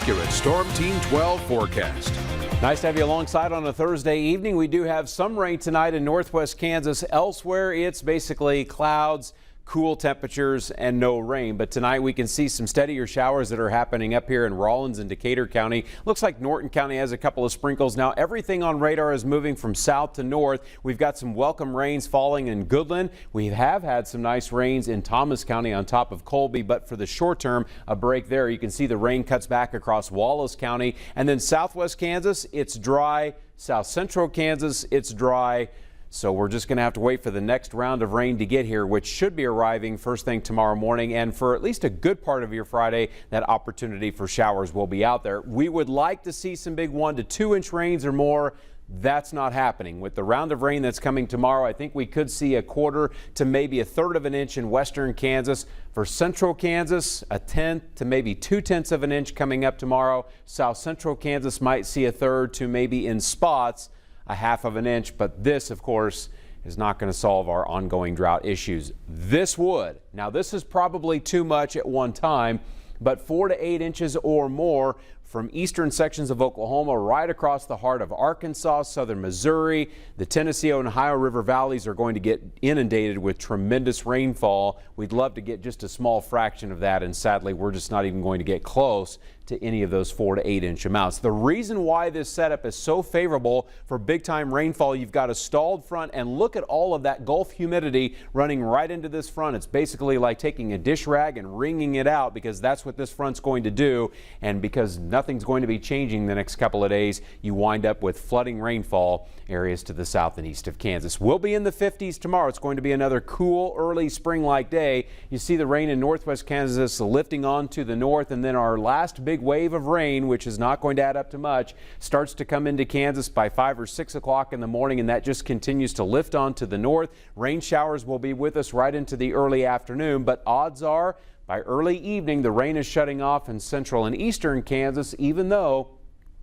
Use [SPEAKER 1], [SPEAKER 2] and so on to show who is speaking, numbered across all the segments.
[SPEAKER 1] accurate Storm Team 12 forecast.
[SPEAKER 2] Nice to have you alongside on a Thursday evening. We do have some rain tonight in northwest Kansas. Elsewhere, it's basically clouds, cool temperatures, and no rain. But tonight we can see some steadier showers that are happening up here in Rawlins and Decatur County. Looks like Norton County has a couple of sprinkles. Now everything on radar is moving from south to north. We've got some welcome rains falling in Goodland. We have had some nice rains in Thomas County on top of Colby, but for the short term, a break there. You can see the rain cuts back across Wallace County. And then southwest Kansas, it's dry. South central Kansas, it's dry. So we're just going to have to wait for the next round of rain to get here, which should be arriving first thing tomorrow morning. And for at least a good part of your Friday, that opportunity for showers will be out there. We would like to see some big 1 to 2 inch rains or more. That's not happening. With the round of rain that's coming tomorrow, I think we could see a 1/4 to maybe 1/3 of an inch in western Kansas. For central Kansas, 1/10 to maybe 2/10 of an inch coming up tomorrow. South central Kansas might see 1/3 to maybe in spots 1/2 of an inch, but this, of course, is not going to solve our ongoing drought issues. This would. Now, this is probably too much at one time, but 4 to 8 inches or more from eastern sections of Oklahoma right across the heart of Arkansas, southern Missouri. The Tennessee and Ohio River valleys are going to get inundated with tremendous rainfall. We'd love to get just a small fraction of that, and sadly, we're just not even going to get close to any of those 4 to 8 inch amounts. The reason why this setup is so favorable for big time rainfall, you've got a stalled front, and look at all of that Gulf humidity running right into this front. It's basically like taking a dish rag and wringing it out, because that's what this front's going to do. And because nothing's going to be changing the next couple of days, you wind up with flooding rainfall areas to the south and east of Kansas. We'll be in the 50s tomorrow. It's going to be another cool early spring-like day. You see the rain in northwest Kansas lifting on to the north, and then our last big wave of rain, which is not going to add up to much, starts to come into Kansas by 5 or 6 o'clock in the morning, and that just continues to lift on to the north. Rain showers will be with us right into the early afternoon, but odds are by early evening the rain is shutting off in central and eastern Kansas, even though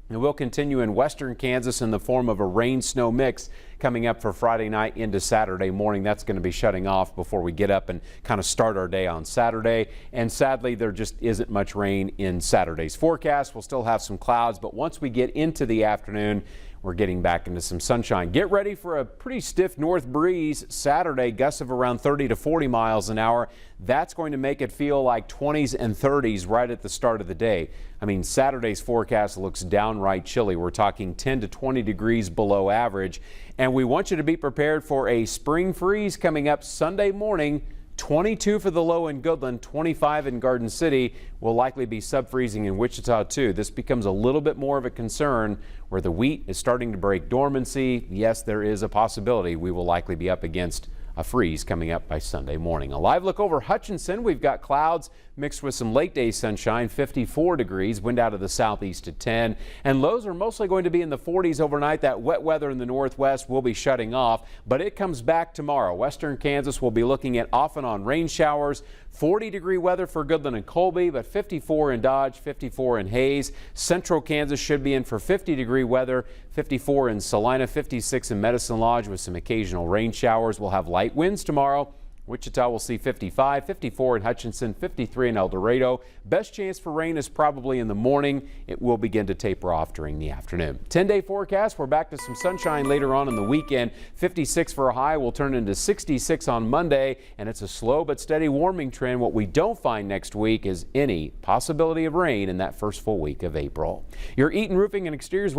[SPEAKER 2] it will continue in western Kansas in the form of a rain-snow mix coming up for Friday night into Saturday morning. That's going to be shutting off before we get up and kind of start our day on Saturday. And sadly, there just isn't much rain in Saturday's forecast. We'll still have some clouds, but once we get into the afternoon, we're getting back into some sunshine. Get ready for a pretty stiff north breeze Saturday, gusts of around 30 to 40 miles an hour. That's going to make it feel like 20s and 30s right at the start of the day. I mean, Saturday's forecast looks downright chilly. We're talking 10 to 20 degrees below average. And we want you to be prepared for a spring freeze coming up Sunday morning. 22 for the low in Goodland, 25 in Garden City. Will likely be sub-freezing in Wichita too. This becomes a little bit more of a concern where the wheat is starting to break dormancy. Yes, there is a possibility we will likely be up against a freeze coming up by Sunday morning. A live look over Hutchinson. We've got clouds mixed with some late day sunshine, 54 degrees, wind out of the southeast at 10, and lows are mostly going to be in the 40s overnight. That wet weather in the northwest will be shutting off, but it comes back tomorrow. Western Kansas will be looking at off and on rain showers. 40-degree weather for Goodland and Colby, but 54 in Dodge, 54 in Hayes. Central Kansas should be in for 50-degree weather, 54 in Salina, 56 in Medicine Lodge with some occasional rain showers. We'll have light winds tomorrow. Wichita will see 55, 54 in Hutchinson, 53 in El Dorado. Best chance for rain is probably in the morning. It will begin to taper off during the afternoon. 10-day forecast. We're back to some sunshine later on in the weekend. 56 for a high will turn into 66 on Monday, and it's a slow but steady warming trend. What we don't find next week is any possibility of rain in that first full week of April. Your Eaton Roofing and Exteriors